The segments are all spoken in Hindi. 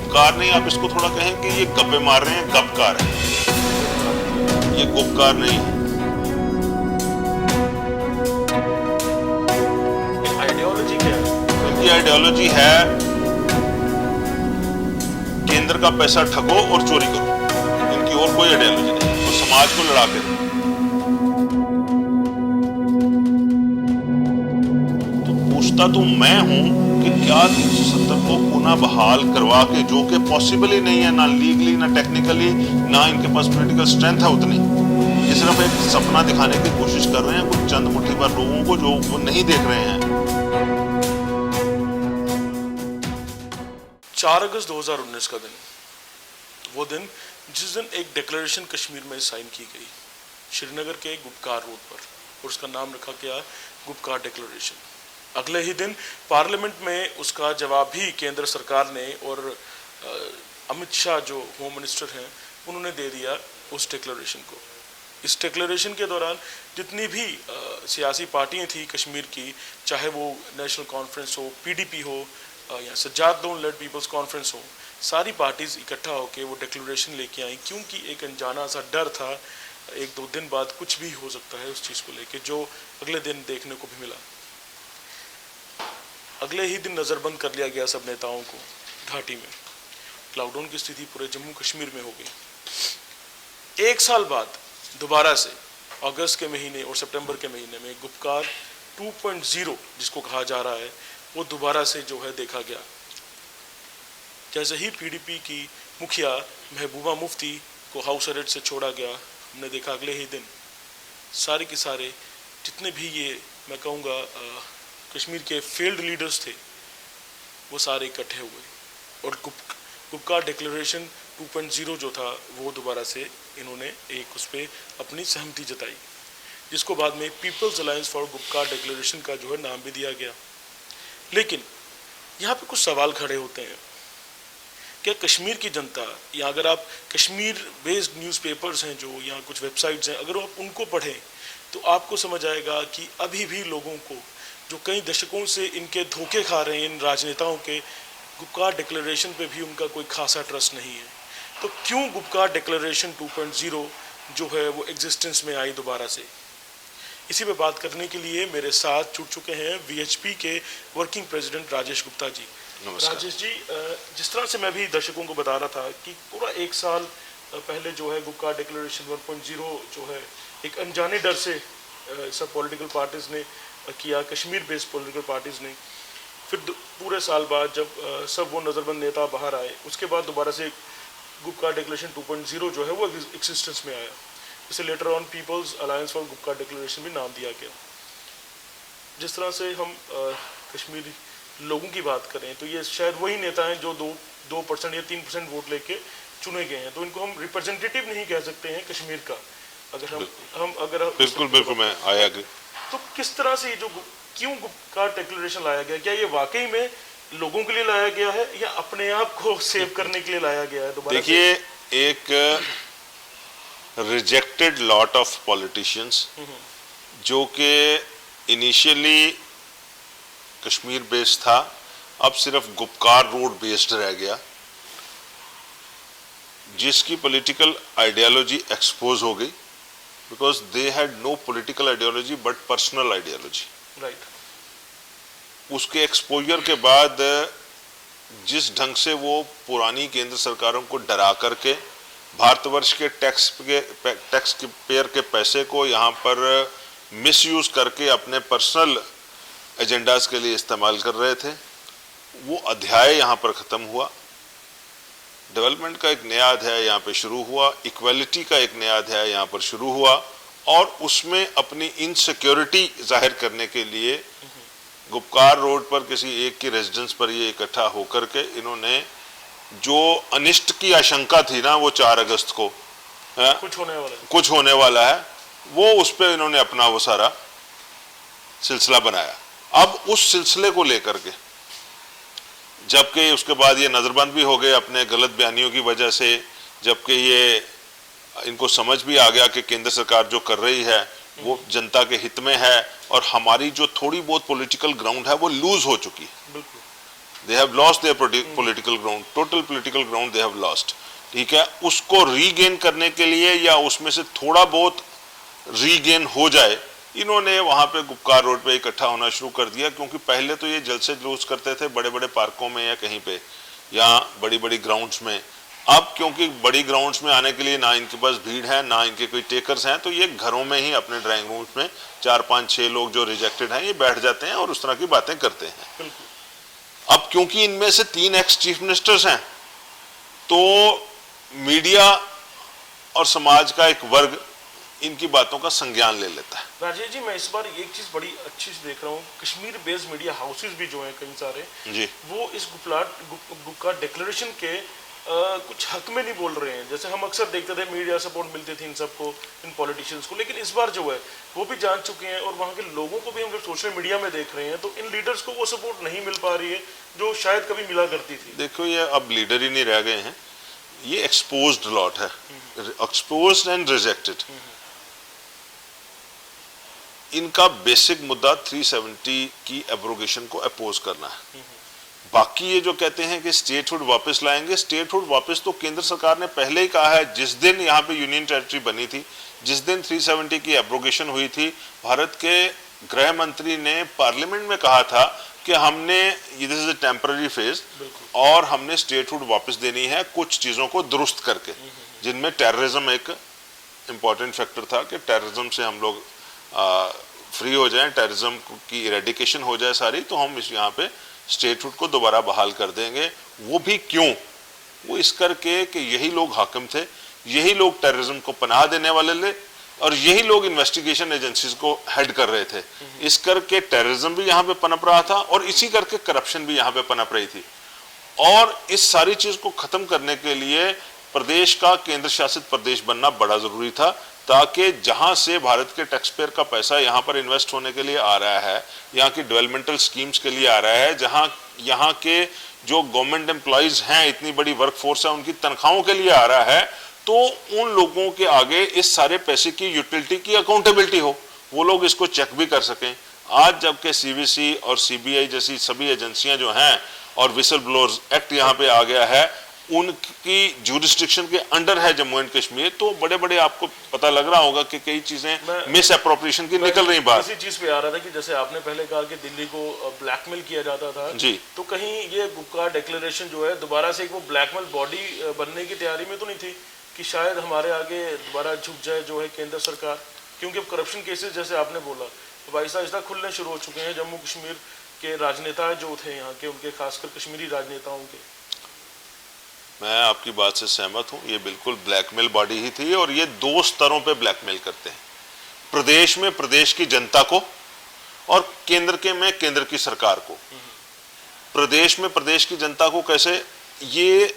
गुपकार नहीं, आप इसको थोड़ा कहें कि ये गप्पे मार रहे हैं, गपकार है, ये गुपकार नहीं है। आइडियोलॉजी क्या है? इनकी आइडियोलॉजी है केंद्र का पैसा ठगो और चोरी करो, इनकी और कोई आइडियोलॉजी नहीं, वो समाज को लड़ा के दो। तो पूछता तो मैं हूं कि क्या 370 को पुनः बहाल करवा के, जो कि पॉसिबल ही नहीं है, ना लीगली ना टेक्निकली, ना इनके पास पॉलिटिकल स्ट्रेंथ है उतनी, ये सिर्फ एक सपना दिखाने की कोशिश कर रहे हैं कुछ चंद मुट्ठी भर लोगों को जो वो नहीं देख रहे हैं। 4 अगस्त 2019 का दिन, वो दिन जिस दिन एक डिक्लेरेशन कश्मीर में साइन की गई श्रीनगर के गुपकार रोड पर, और उसका नाम रखा गया गुपकार डिक्लेरेशन। अगले ही दिन पार्लियामेंट में उसका जवाब भी केंद्र सरकार ने और अमित शाह जो होम मिनिस्टर हैं उन्होंने दे दिया उस डिक्लेरेशन को। इस डिक्लेरेशन के दौरान जितनी भी सियासी पार्टियां थी कश्मीर की, चाहे वो नेशनल कॉन्फ्रेंस हो, पीडीपी हो या सज्जाद लोन लेड पीपल्स कॉन्फ्रेंस हो, सारी पार्टीज इकट्ठा होकर वो डिक्लेरेशन लेके आई, क्योंकि एक अनजाना सा डर था 1-2 दिन बाद कुछ भी हो सकता है उस चीज़ को लेके, जो अगले दिन देखने को भी मिला। अगले ही दिन नज़रबंद कर लिया गया सब नेताओं को घाटी में। लॉकडाउन की स्थिति पूरे जम्मू कश्मीर में हो गई। 1 साल बाद दोबारा से अगस्त के महीने और सितंबर के महीने में गुपकार 2.0 जिसको कहा जा रहा है वो दोबारा से जो है देखा गया। जैसे ही पीडीपी की मुखिया महबूबा मुफ्ती को हाउस अरेस्ट से छोड़ा गया, हमने देखा अगले ही दिन सारे के सारे जितने भी ये मैं कहूँगा कश्मीर के फील्ड लीडर्स थे वो सारे इकट्ठे हुए और गुपकार डिक्लेरेशन 2.0 जो था वो दोबारा से इन्होंने एक उस पर अपनी सहमति जताई, जिसको बाद में पीपल्स अलायंस फॉर गुपकार डिक्लेरेशन का जो है नाम भी दिया गया। लेकिन यहाँ पे कुछ सवाल खड़े होते हैं, क्या कश्मीर की जनता, या अगर आप कश्मीर बेस्ड न्यूज़पेपर्स हैं जो, या कुछ वेबसाइट्स हैं, अगर आप उनको पढ़ें तो आपको समझ आएगा कि अभी भी लोगों को जो कई दशकों से इनके धोखे खा रहे हैं इन राजनेताओं के, गुपकार डिक्लेरेशन पे भी उनका कोई खासा ट्रस्ट नहीं है। तो क्यों गुपकार डिक्लेरेशन 2.0 जो है वो एग्जिस्टेंस में आई दोबारा से? इसी पे बात करने के लिए मेरे साथ जुड़ चुके हैं वीएचपी के वर्किंग प्रेसिडेंट राजेश गुप्ता जी। राजेश जी, जिस तरह से मैं भी दर्शकों को बता रहा था कि पूरा 1 साल पहले जो है गुपकार डिक्लेरेशन 1.0 जो है एक अनजाने डर से सब पॉलिटिकल पार्टीज़ ने किया, कश्मीर बेस्ड पॉलिटिकल पार्टीज़ ने। फिर पूरे साल बाद जब सब वो नज़रबंद नेता बाहर आए, उसके बाद दोबारा से गुपकार डिक्लेरेशन 2.0 जो है वो एक्सिस्टेंस में आया, जिसे later on people's Alliance for Gupkar declaration भी नाम दिया गया। जिस तरह से हम कश्मीरी लोगों की बात करें तो ये शायद वही नेता हैं जो 2% या 3% वोट लेके चुने गए हैं, तो इनको हम रिप्रेजेंटेटिव नहीं कह सकते हैं कश्मीर का। अगर हम बिल्कुल मैं आया कि तो किस तरह से जो क्यों गुपकार डिक्लेरेशन लाया गया, क्या ये वाकई में लोगों के लिए लाया गया है या अपने आप को सेव करने के लिए लाया गया है दोबारा? देखिए, एक रिजेक्टेड लॉट ऑफ पॉलिटिशियंस जो कि इनिशियली कश्मीर बेस्ड था, अब सिर्फ गुपकार रोड बेस्ड रह गया, जिसकी पॉलिटिकल आइडियोलॉजी एक्सपोज हो गई, because they had no political ideology but personal ideology. Right. उसके एक्सपोजर के बाद जिस ढंग से वो पुरानी केंद्र सरकारों को डरा करके भारतवर्ष के टैक्स पेयर के पैसे को यहाँ पर मिसयूज करके अपने पर्सनल एजेंडाज के लिए इस्तेमाल कर रहे थे, वो अध्याय यहाँ पर ख़त्म हुआ। डेवलपमेंट का एक नया अध्याय यहाँ पे शुरू हुआ, इक्वालिटी का एक नया अध्याय यहाँ पर शुरू हुआ, और उसमें अपनी इनसिक्योरिटी जाहिर करने के लिए गुपकार रोड पर किसी एक की रेजिडेंस पर ये इकट्ठा होकर के इन्होंने जो अनिष्ट की आशंका थी ना, वो 4 अगस्त को कुछ होने वाला है, वो उस पर इन्होंने अपना वो सारा सिलसिला बनाया। अब उस सिलसिले को लेकर के, जबकि उसके बाद ये नज़रबंद भी हो गए अपने गलत बयानियों की वजह से, जबकि ये इनको समझ भी आ गया कि केंद्र सरकार जो कर रही है वो जनता के हित में है, और हमारी जो थोड़ी बहुत पॉलिटिकल ग्राउंड है वो लूज हो चुकी है। They have lost their political ground, total political ground they have lost. ठीक है, उसको रीगेन करने के लिए या उसमें से थोड़ा बहुत रीगेन हो जाए, इन्होंने वहां पे गुपकार रोड पे इकट्ठा होना शुरू कर दिया। क्योंकि पहले तो ये जलसे जुलूस करते थे बड़े बड़े पार्कों में या कहीं पे या बड़ी बड़ी ग्राउंड्स में। अब क्योंकि बड़ी ग्राउंड्स में आने के लिए ना इनके पास भीड़ है ना इनके कोई टेकर्स हैं, तो ये घरों में ही अपने ड्राइंग रूम्स में 4-5-6 लोग जो रिजेक्टेड हैं ये बैठ जाते हैं और उस तरह की बातें करते हैं। अब क्योंकि इनमें से 3 एक्स चीफ मिनिस्टर्स हैं, तो मीडिया और समाज का एक वर्ग इनकी बातों का संज्ञान ले लेता है। राजेश जी, मैं इस बार एक चीज बड़ी अच्छी से देख रहा हूँ, कश्मीर बेस्ड मीडिया हाउसेस भी जो हैं कई सारे जी, वो इस गुपकार डिक्लेरेशन के कुछ हक में नहीं बोल रहे हैं। जैसे हम अक्सर देखते थे मीडिया सपोर्ट मिलती थी इन सबको, इन पॉलिटिशियंस को, लेकिन इस बार जो है वो भी जान चुके हैं और वहाँ के लोगों को भी हम जब सोशल मीडिया में देख रहे हैं तो इन लीडर्स को वो सपोर्ट नहीं मिल पा रही है जो शायद कभी मिला करती थी। देखो ये अब लीडर ही नहीं रह गए हैं, ये एक्सपोज्ड लॉट है, एक्सपोज्ड एंड रिजेक्टेड। इनका बेसिक मुद्दा 370 की एब्रोगेशन को अपोज करना है। बाकी ये जो कहते हैं कि स्टेटहुड वापस लाएंगे, स्टेटहुड वापस तो केंद्र सरकार ने पहले ही कहा है। जिस दिन यहाँ पे यूनियन टेरिटरी बनी थी, जिस दिन 370 की एब्रोगेशन हुई थी, भारत के गृह मंत्री ने पार्लियामेंट में कहा था कि हमने this is a temporary phase और हमने स्टेटहुड वापस देनी है कुछ चीजों को दुरुस्त करके, जिनमें टेररिज्म एक इंपॉर्टेंट फैक्टर था कि टेररिज्म से हम लोग फ्री हो जाएं, टेररिज्म की इरेडिकेशन हो जाए सारी, तो हम इस यहाँ पे स्टेटहुड को दोबारा बहाल कर देंगे। वो भी क्यों? वो इस करके कि यही लोग हाकिम थे, यही लोग टेररिज्म को पनाह देने वाले थे और यही लोग इन्वेस्टिगेशन एजेंसीज को हेड कर रहे थे। इस करके टेररिज्म भी यहाँ पे पनप रहा था और इसी करके करप्शन भी यहाँ पे पनप रही थी। और इस सारी चीज को खत्म करने के लिए प्रदेश का केंद्र शासित प्रदेश बनना बड़ा जरूरी था, ताकि जहां से भारत के टैक्स पेयर का पैसा यहां पर इन्वेस्ट होने के लिए आ रहा है, यहाँ की डेवलपमेंटल स्कीम्स के लिए आ रहा है, जहां यहाँ के जो गवर्नमेंट एम्प्लॉइज हैं, इतनी बड़ी वर्कफोर्स है, उनकी तनख्वाहों के लिए आ रहा है, तो उन लोगों के आगे इस सारे पैसे की यूटिलिटी की अकाउंटेबिलिटी हो, वो लोग इसको चेक भी कर सकें। आज जबकि सीवीसी और सीबीआई जैसी सभी एजेंसियां जो हैं और विसल ब्लोअर्स एक्ट यहाँ पे आ गया है, उनकी जुरिस्डिक्शन के अंडर है जम्मू एंड कश्मीर, तो बड़े बड़े आपको पता लग रहा होगा कि कई चीजें मिस अप्रोप्रिएशन की निकल रही बात। इसी चीज पे आ रहा था कि जैसे आपने पहले कहा कि दिल्ली को ब्लैकमेल किया जाता था जी, तो कहीं ये गुपकार डिक्लेरेशन जो है दोबारा से एक वो ब्लैकमेल बॉडी बनने की तैयारी में तो नहीं थी कि शायद हमारे आगे दोबारा झुक जाए जो है केंद्र सरकार? क्योंकि अब करप्शन केसेस जैसे आपने बोला तो आहिस्ता आहिस्ता खुलने शुरू हो चुके हैं। जम्मू कश्मीर के राजनेता जो थे यहाँ के, उनके खासकर कश्मीरी राजनेताओं के। मैं आपकी बात से सहमत हूं, ये बिल्कुल ब्लैकमेल बॉडी ही थी और ये 2 स्तरों पे ब्लैकमेल करते हैं। प्रदेश में प्रदेश की जनता को और केंद्र में केंद्र की सरकार को। प्रदेश में प्रदेश की जनता को कैसे? ये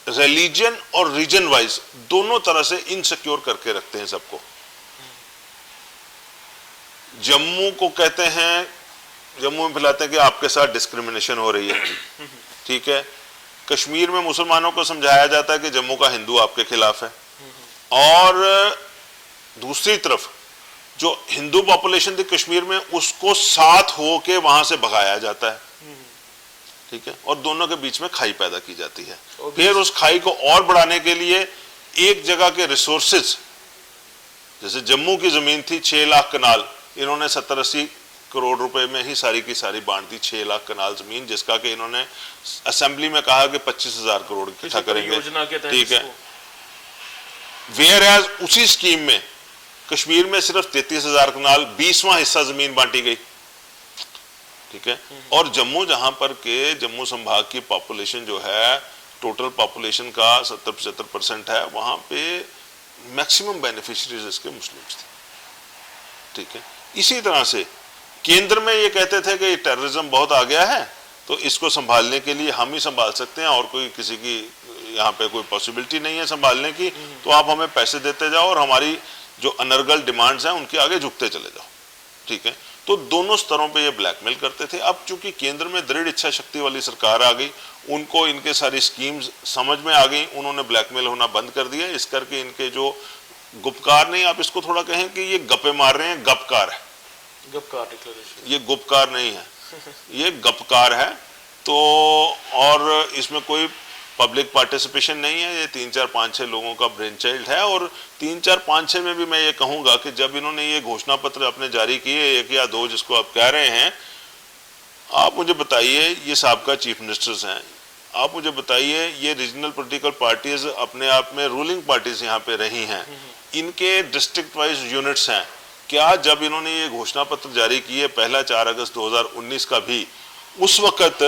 रिलीजन और रीजन वाइज दोनों तरह से इनसिक्योर करके रखते हैं सबको। जम्मू को कहते हैं, जम्मू में फैलाते हैं कि आपके साथ डिस्क्रिमिनेशन हो रही है, ठीक है। कश्मीर में मुसलमानों को समझाया जाता है कि जम्मू का हिंदू आपके खिलाफ है, और दूसरी तरफ जो हिंदू पॉपुलेशन थी कश्मीर में उसको साथ होके वहां से भगाया जाता है, ठीक है। और दोनों के बीच में खाई पैदा की जाती है। फिर उस खाई को और बढ़ाने के लिए एक जगह के रिसोर्सेज, जैसे जम्मू की जमीन थी 6 लाख कनाल, इन्होंने 70-80 करोड़ रुपए में ही सारी की सारी बांट दी। 6 लाख कनाल जमीन, जिसका कि इन्होंने असेंबली में कहा कि 25,000 करोड़ इकट्ठा करेंगे, ठीक है। वेयर एज उसी स्कीम में कश्मीर में सिर्फ 33,000 कनाल 20वां हिस्सा जमीन बांटी गई, ठीक है। और जम्मू, जहां पर के जम्मू संभाग की पॉपुलेशन जो है टोटल पॉपुलेशन का 70-75% है, वहां पे मैक्सिमम बेनिफिशियरीज इसके मुस्लिम्स थे, ठीक है। इसी तरह से केंद्र में ये कहते थे कि टेररिज्म बहुत आ गया है, तो इसको संभालने के लिए हम ही संभाल सकते हैं और कोई किसी की यहाँ पे कोई पॉसिबिलिटी नहीं है संभालने की, तो आप हमें पैसे देते जाओ और हमारी जो अनर्गल डिमांड्स हैं उनके आगे झुकते चले जाओ, ठीक है। तो दोनों स्तरों पे ये ब्लैकमेल करते थे। अब चूंकि केंद्र में दृढ़ इच्छा शक्ति वाली सरकार आ गई, उनको इनके सारी स्कीम्स समझ में आ गई, उन्होंने ब्लैकमेल होना बंद कर दिया। इस करके इनके जो गुपकार, नहीं आप इसको थोड़ा कहें कि ये गप्पे मार रहे हैं, गपकार है, गुपकार डिक्लेरेशन, ये गुपकार नहीं है, ये गपकार है। तो और इसमें कोई पब्लिक पार्टिसिपेशन नहीं है, ये 3-4-5-6 लोगों का ब्रेन चाइल्ड है। और 3-4-5-6 में भी मैं ये कहूँगा कि जब इन्होंने ये घोषणा पत्र अपने जारी किए, 1 या 2 जिसको आप कह रहे हैं, आप मुझे बताइए, ये साबका चीफ मिनिस्टर्स हैं, आप मुझे बताइए ये रीजनल पॉलिटिकल पार्टीज अपने आप में रूलिंग पार्टीज यहाँ पे रही हैं, इनके डिस्ट्रिक्ट वाइज यूनिट्स हैं, क्या जब इन्होंने ये घोषणा पत्र जारी किए पहला 4 अगस्त 2019 का भी, उस वक्त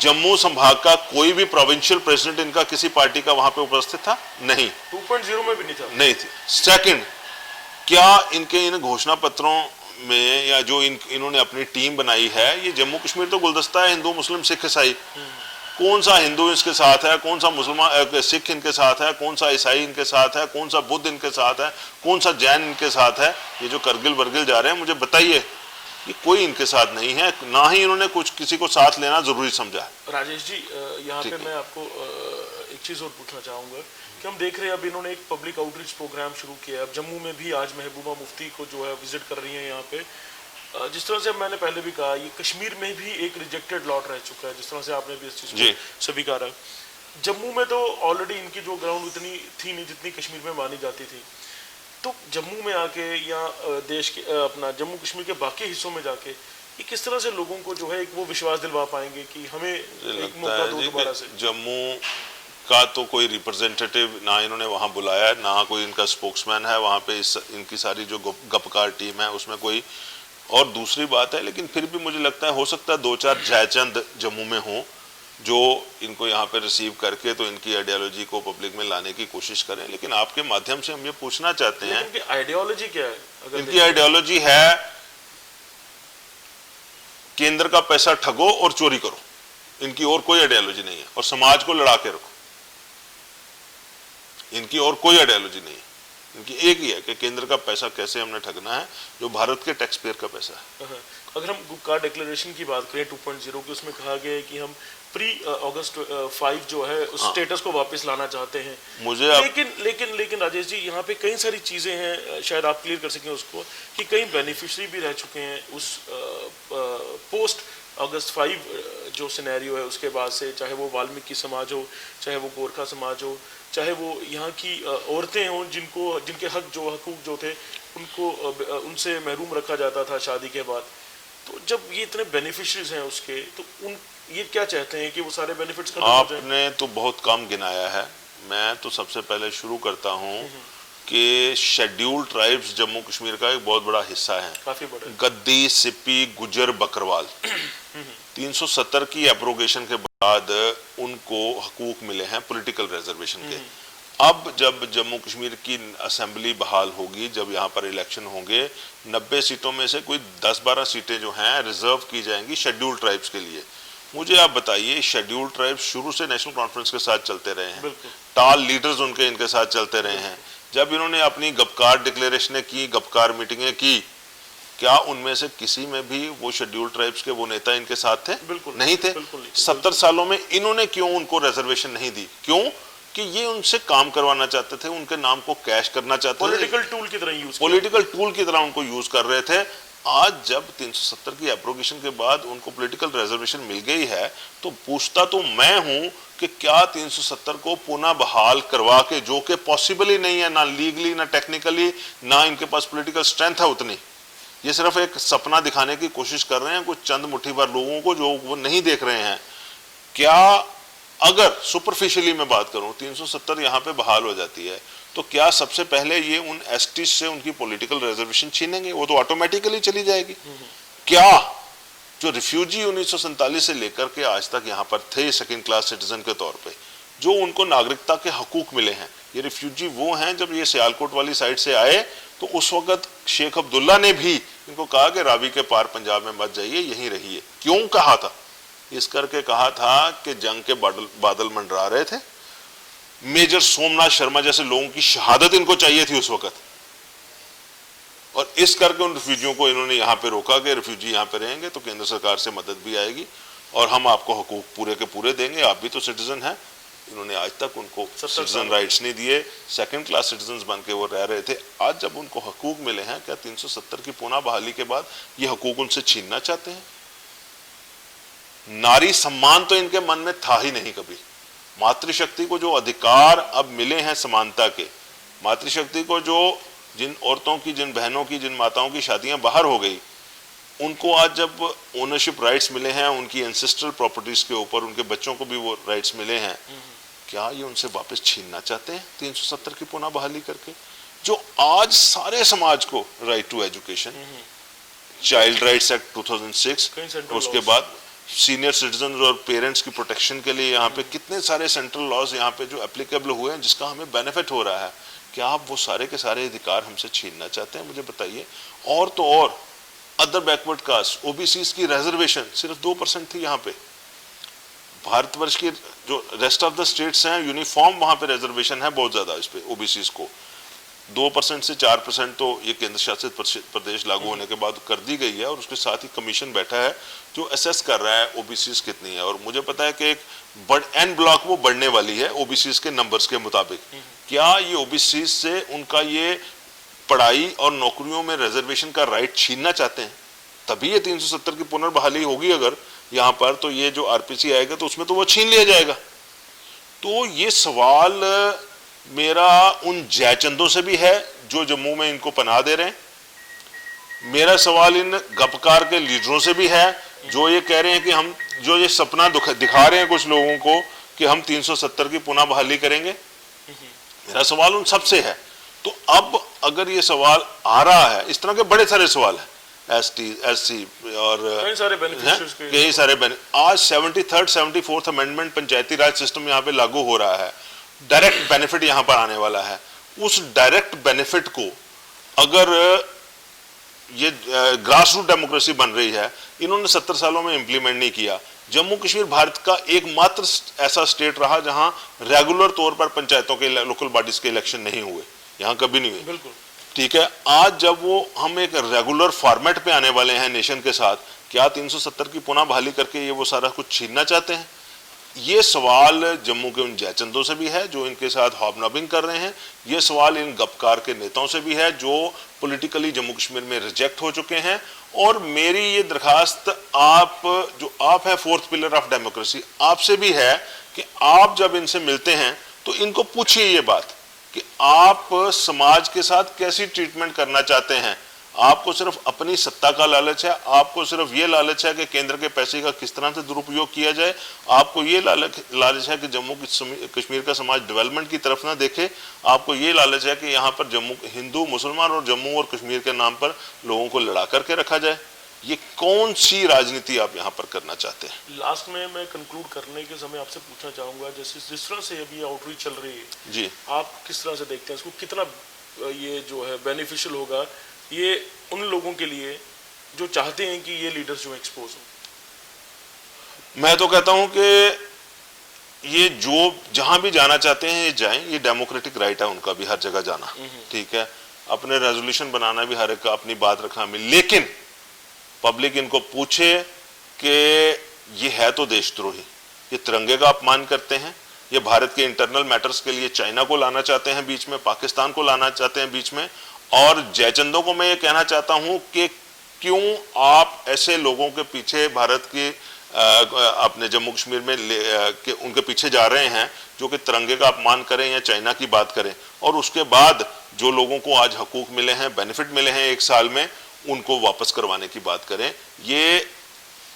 जम्मू संभाग का कोई भी प्रोविंशियल प्रेसिडेंट इनका किसी पार्टी का वहां पे उपस्थित था? नहीं। 2.0 में भी नहीं था। नहीं थी। सेकंड, क्या इनके इन घोषणा पत्रों में या जो इन्होंने अपनी टीम बनाई है, ये जम्मू कश्मीर तो गुलदस्ता है हिंदू मुस्लिम सिख ईसाई, कौन सा हिंदू इसके साथ है, कौन सा मुसलमान सिख इनके साथ है, कौन सा ईसाई इनके साथ है, कौन सा बुद्ध इनके साथ है, कौन सा जैन इनके साथ है? ये जो करगिल वर्गिल जा रहे हैं, मुझे बताइए, ये कोई इनके साथ नहीं है, ना ही इन्होंने कुछ किसी को साथ लेना जरूरी समझा है। राजेश जी, यहाँ पे मैं आपको एक चीज़ और पूछना चाहूँगा कि हम देख रहे हैं अब इन्होंने एक पब्लिक आउटरीच प्रोग्राम शुरू किया है। अब जम्मू में भी आज महबूबा मुफ्ती को जो है विजिट कर रही हैं यहाँ पे। जिस तरह से मैंने पहले भी कहा, ये कश्मीर में भी एक रिजेक्टेड लॉट रह चुका है, जिस तरह से आपने भी इस चीज़ को स्वीकारा। जम्मू में तो ऑलरेडी इनकी जो ग्राउंड उतनी थी नहीं जितनी कश्मीर में मानी जाती थी, तो जम्मू में आके या देश के अपना जम्मू कश्मीर के बाकी हिस्सों में जाके ये किस तरह से लोगों को जो है एक वो विश्वास दिलवा पाएंगे कि हमें एक मौका दो दोबारा से? जम्मू का तो कोई रिप्रेजेंटेटिव ना इन्होंने वहां बुलाया है, ना कोई इनका स्पोक्समैन है वहां पे। इनकी सारी जो गपकार टीम है उसमें कोई, और दूसरी बात है, लेकिन फिर भी मुझे लगता है हो सकता है 2-4 जयचंद जम्मू में हो जो इनको यहाँ पे रिसीव करके तो इनकी आइडियोलॉजी को पब्लिक में लाने की कोशिश करें। लेकिन आपके माध्यम से हम ये पूछना चाहते हैं, इनकी आइडियोलॉजी क्या है? इनकी आइडियोलॉजी है केंद्र का पैसा ठगो और चोरी करो, इनकी और कोई आइडियोलॉजी नहीं है। और समाज को लड़ा के रखो, इनकी और कोई आइडियोलॉजी नहीं है। इनकी एक ही है कि केंद्र का पैसा कैसे हमने ठगना है, जो भारत के टैक्स पेयर का पैसा है। अगर हम गुपकार डिक्लेरेशन की बात करें 2.0 की, उसमें कहा गया है कि हम प्री अगस्त 5 जो है उस स्टेटस को वापस लाना चाहते हैं। मुझे लेकिन राजेश जी, यहाँ पे कई सारी चीज़ें हैं, शायद आप क्लियर कर सकें उसको, कि कई बेनिफिशरी भी रह चुके हैं उस पोस्ट अगस्त 5 जो सिनेरियो है उसके बाद से, चाहे वो वाल्मीकि समाज हो, चाहे वो गोरखा समाज हो, चाहे वो यहाँ की औरतें हों जिनके हकूक जो थे उनको उनसे महरूम रखा जाता था शादी के बाद। तो जब ये इतने बेनिफिशरीज हैं उसके, तो उन ये क्या चाहते हैं कि वो सारे बेनिफिट्स खत्म हो जाएं? आपने तो बहुत कम गिनाया है। मैं तो सबसे पहले शुरू करता हूँ कि शेड्यूल्ड ट्राइब्स जम्मू कश्मीर का एक बहुत बड़ा हिस्सा है, काफी बड़ा। गद्दी, सिप्पी, गुजर, बकरवाल 370 की एब्रोगेशन के बाद उनको हकूक मिले हैं पॉलिटिकल रिजर्वेशन के। अब जब जम्मू कश्मीर की असेंबली बहाल होगी, जब यहाँ पर इलेक्शन होंगे, 90 सीटों में से कोई 10-12 सीटें जो हैं रिजर्व की जाएंगी शेड्यूल्ड ट्राइब्स के लिए। मुझे आप बताइए, शेड्यूल्ड ट्राइब्स शुरू से नेशनल कॉन्फ्रेंस के साथ चलते रहे हैं, टाल लीडर्स उनके इनके साथ चलते रहे हैं। जब इन्होंने अपनी गपकार डिक्लेरेशनें की, गपकार मीटिंगें की, क्या उनमें से किसी में भी वो शेड्यूल्ड ट्राइब्स के वो नेता इनके साथ थे? बिल्कुल नहीं थे। 70 सालों में इन्होंने क्यों उनको रिजर्वेशन नहीं दी? क्यों? कि ये उनसे काम करवाना चाहते थे, उनके नाम को कैश करना चाहते थे, पॉलिटिकल टूल की तरह यूज, पॉलिटिकल टूल की तरह उनको यूज कर रहे थे। आज जब 370 की एप्रोगेशन के बाद उनको पॉलिटिकल रिजर्वेशन मिल गई है, तो पूछता तो मैं हूं कि क्या 370 को पुनः बहाल करवा के, जो कि पॉसिबल ही नहीं है, ना लीगली ना टेक्निकली, ना इनके पास पॉलिटिकल स्ट्रेंथ है उतनी, ये सिर्फ एक सपना दिखाने की कोशिश कर रहे हैं कुछ चंद मुट्ठी भर लोगों को जो वो नहीं देख रहे हैं। क्या अगर सुपरफिशियली मैं बात करूं 370 यहाँ पे बहाल हो जाती है, तो क्या सबसे पहले ये उन एसटी से उनकी पॉलिटिकल रिजर्वेशन छीनेंगे? वो तो ऑटोमेटिकली चली जाएगी। क्या जो रिफ्यूजी 1947 से लेकर के आज तक यहाँ पर थे सेकंड क्लास सिटीजन के तौर पे, जो उनको नागरिकता के हकूक मिले हैं, ये रिफ्यूजी वो हैं जब ये सियालकोट वाली साइड से आए तो उस वक्त शेख अब्दुल्ला ने भी इनको कहा कि रावी के पार पंजाब में मत जाइए, यहीं रहिए। क्यों कहा था? इस करके कहा था कि जंग के बादल मंडरा रहे थे, मेजर सोमनाथ शर्मा जैसे लोगों की शहादत इनको चाहिए थी उस वक्त, और इस करके उन रिफ्यूजियों को इन्होंने यहाँ पे रोका कि रिफ्यूजी यहाँ पे रहेंगे तो केंद्र सरकार से मदद भी आएगी और हम आपको हकूक पूरे के पूरे देंगे, आप भी तो सिटीजन हैं। इन्होंने आज तक उनको सिटीजन राइट्स नहीं दिए, सेकंड क्लास सिटीजन बन के वो रह रहे थे। आज जब उनको हकूक मिले हैं, क्या 370 की पुनः बहाली के बाद ये हकूक उनसे छीनना चाहते हैं? नारी सम्मान तो इनके मन में था ही नहीं कभी। मातृशक्ति को जो अधिकार अब मिले हैं समानता के, मातृशक्ति को जो जिन औरतों की, जिन बहनों की, जिन माताओं की शादियां बाहर हो गई, उनको आज जब ओनरशिप राइट्स मिले हैं उनकी एंसेस्ट्रल प्रॉपर्टीज के ऊपर, उनके बच्चों को भी वो राइट्स मिले हैं, क्या ये उनसे वापस छीनना चाहते हैं 370 की पुनः बहाली करके? जो आज सारे समाज को right to education, child rights act 2006, उसके बाद सीनियर सिटीजन और पेरेंट्स की प्रोटेक्शन के लिए यहाँ पे कितने सारे सेंट्रल लॉज यहाँ पे जो एप्लीकेबल हुए हैं, जिसका हमें बेनिफिट हो रहा है, क्या आप वो सारे के सारे अधिकार हमसे छीनना चाहते हैं? मुझे बताइए। और तो और अदर बैकवर्ड कास्ट, ओबीसी की रिजर्वेशन सिर्फ 2% थी यहाँ पे। भारतवर्ष के जो रेस्ट ऑफ द स्टेट्स हैं, यूनिफॉर्म वहां पे रिजर्वेशन है बहुत ज्यादा इस पे ओबीसी को। 2% से 4% तो ये केंद्र शासित प्रदेश लागू होने के बाद कर दी गई है, और उसके साथ ही कमीशन बैठा है जो असेस कर रहा है ओबीसी कितनी है। और मुझे पता है कि एक एन ब्लॉक वो बढ़ने वाली है ओबीसी के नंबर्स के मुताबिक। क्या ये ओबीसी से उनका ये पढ़ाई और नौकरियों में रिजर्वेशन का राइट छीनना चाहते हैं? तभी ये 370 की पुनर्बहाली होगी अगर यहाँ पर, तो ये जो आरपीसी आएगा तो उसमें तो वो छीन लिया जाएगा। तो ये सवाल मेरा उन जयचंदों से भी है जो जम्मू में इनको पनाह दे रहे हैं, मेरा सवाल इन गपकार के लीडरों से भी है जो ये कह रहे हैं कि हम, जो ये सपना दिखा रहे हैं कुछ लोगों को कि हम 370 की पुनः बहाली करेंगे। मेरा सवाल उन सबसे है। तो अब अगर ये सवाल आ रहा है, इस तरह के बड़े सारे सवाल हैं, एसटी, एससी और कई सारे बेनिफिशियरीज के, कई सारे आज 73rd 74th अमेंडमेंट पंचायती राज सिस्टम यहाँ पे लागू हो रहा है, डायरेक्ट बेनिफिट यहाँ पर आने वाला है। उस डायरेक्ट बेनिफिट को अगर ये ग्रास रूट डेमोक्रेसी बन रही है, इन्होंने 70 सालों में इंप्लीमेंट नहीं किया। जम्मू कश्मीर भारत का एकमात्र ऐसा स्टेट रहा जहां रेगुलर तौर पर पंचायतों के, लोकल बॉडीज के इलेक्शन नहीं हुए, यहां कभी नहीं हुए। बिल्कुल ठीक है। आज जब वो हम एक रेगुलर फॉर्मेट पे आने वाले हैं नेशन के साथ, क्या 370 की पुनः बहाली करके ये वो सारा कुछ छीनना चाहते हैं? ये सवाल जम्मू के उन जयचंदों से भी है जो इनके साथ हॉबनॉबिंग कर रहे हैं, ये सवाल इन गपकार के नेताओं से भी है जो पॉलिटिकली जम्मू कश्मीर में रिजेक्ट हो चुके हैं। और मेरी ये दरखास्त आप है फोर्थ पिलर ऑफ डेमोक्रेसी, आपसे भी है कि आप जब इनसे मिलते हैं तो इनको पूछिए ये बात कि आप समाज के साथ कैसी ट्रीटमेंट करना चाहते हैं। आपको सिर्फ अपनी सत्ता का लालच है, आपको सिर्फ ये लालच है कि केंद्र के पैसे का किस तरह से दुरुपयोग किया जाए, आपको ये लालच है कि जम्मू कश्मीर का समाज डेवलपमेंट की तरफ ना देखे, आपको ये लालच है कि यहाँ पर जम्मू हिंदू मुसलमान और जम्मू और कश्मीर के नाम पर लोगों को लड़ा करके रखा जाए। ये कौन सी राजनीति आप यहाँ पर करना चाहते हैं? लास्ट में मैं कंक्लूड करने के समय आपसे पूछना चाहूंगा, जैसे जिस तरह से अभी आउटरीच चल रही है जी, आप किस तरह से देखते हैं इसको, कितना ये जो है बेनिफिशियल होगा ये उन लोगों के लिए जो चाहते हैं कि ये लीडर्स जो एक्सपोज हो? मैं तो कहता हूं कि ये जो जहां भी जाना चाहते हैं ये जाएं, ये डेमोक्रेटिक राइट है उनका भी हर जगह जाना, ठीक है। अपने रेजोल्यूशन बनाना भी हर एक का अपनी बात रखना में, लेकिन पब्लिक इनको पूछे कि ये है तो देशद्रोही, ये तिरंगे का अपमान करते हैं, ये भारत के इंटरनल मैटर्स के लिए चाइना को लाना चाहते हैं बीच में, पाकिस्तान को लाना चाहते हैं बीच में। और जयचंदों को मैं ये कहना चाहता हूं कि क्यों आप ऐसे लोगों के पीछे, भारत के अपने जम्मू कश्मीर में के उनके पीछे जा रहे हैं जो कि तिरंगे का अपमान करें या चाइना की बात करें, और उसके बाद जो लोगों को आज हकूक मिले हैं, बेनिफिट मिले हैं 1 साल में, उनको वापस करवाने की बात करें। ये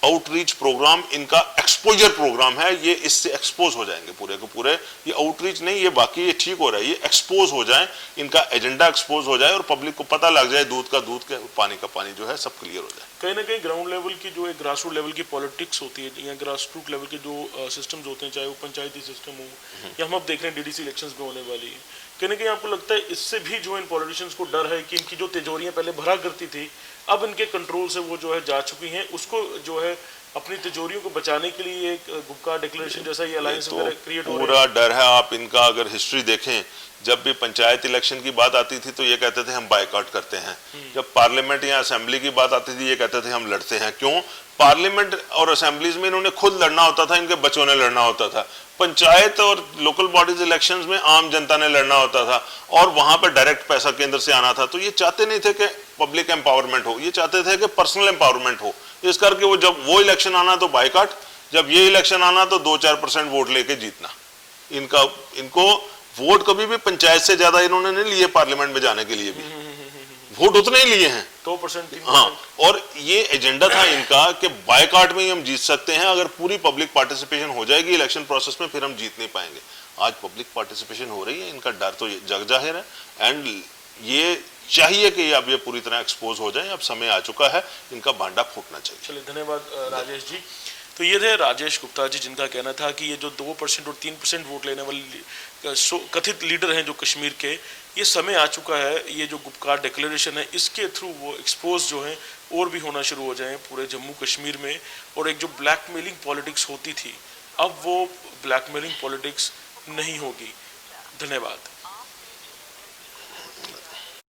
आउटरीच प्रोग्राम इनका एक्सपोजर प्रोग्राम है, ये इससे एक्सपोज हो जाएंगे पूरे के पूरे। ये आउटरीच नहीं, ये बाकी ये ठीक हो रहा है, ये एक्सपोज हो जाए, इनका एजेंडा एक्सपोज हो जाए और पब्लिक को पता लग जाए, दूध का दूध के पानी का पानी जो है सब क्लियर हो जाए। कहीं ना कहीं ग्राउंड लेवल की जो एक ग्रास रूट लेवल की पॉलिटिक्स होती है या ग्रास रूट लेवल के जो सिस्टम्स होते हैं, चाहे वो पंचायती सिस्टम हो या हम अब देख रहे हैं डीडीसी इलेक्शंस में होने वाली है, कहीं ना कहीं आपको लगता है इससे भी जो इन पॉलिटिशियंस को डर है कि इनकी जो तिजोरियां पहले भरा करती थी अब इनके कंट्रोल से वो जो है जा चुकी हैं, उसको जो है अपनी तिजोरियों को बचाने के लिए एक गुप्का डिक्लेरेशन जैसा ये अलायंस वगैरह क्रिएट हो रहा है? पूरा डर है। आप इनका अगर हिस्ट्री देखें, जब भी पंचायत इलेक्शन की बात आती थी तो ये कहते थे हम बायकॉट करते हैं, जब पार्लियामेंट या असेंबली की बात आती थी ये कहते थे हम लड़ते हैं। क्यों? पार्लियामेंट और असेंबलीज में इन्होंने खुद लड़ना होता था, इनके बच्चों ने लड़ना होता था। पंचायत और लोकल बॉडीज इलेक्शंस में आम जनता ने लड़ना होता था और वहां पर डायरेक्ट पैसा केंद्र से आना था। तो ये चाहते नहीं थे कि पब्लिक एम्पावरमेंट हो, ये चाहते थे कि पर्सनल एम्पावरमेंट हो। इस करके वो जब वो इलेक्शन आना तो बायकॉट, जब ये इलेक्शन आना तो 2-4% वोट लेके जीतना। इनको वोट कभी भी पंचायत से ज्यादा इन्होंने नहीं लिए, पार्लियामेंट में जाने के लिए भी वोट उतने ही लिए हैं 2%। हाँ, और ये एजेंडा था इनका कि बायकॉट में ही हम जीत सकते हैं, अगर पूरी पब्लिक पार्टिसिपेशन हो जाएगी इलेक्शन प्रोसेस में फिर हम जीत नहीं पाएंगे। आज पब्लिक पार्टिसिपेशन हो रही है, इनका डर तो जग जाहिर है, एंड ये चाहिए कि अब ये पूरी तरह एक्सपोज हो जाए। अब समय आ चुका है, इनका भांडा फूटना चाहिए। चलिए, धन्यवाद राजेश जी। तो ये थे राजेश गुप्ता जी, जिनका कहना था कि ये जो 2% और 3% वोट लेने वाले कथित लीडर हैं जो कश्मीर के, ये समय आ चुका है, ये जो गुपकार डिक्लेरेशन है इसके थ्रू वो एक्सपोज जो है और भी होना शुरू हो जाए पूरे जम्मू कश्मीर में। और एक जो ब्लैकमेलिंग पॉलिटिक्स होती थी, अब वो ब्लैकमेलिंग पॉलिटिक्स नहीं होगी। धन्यवाद।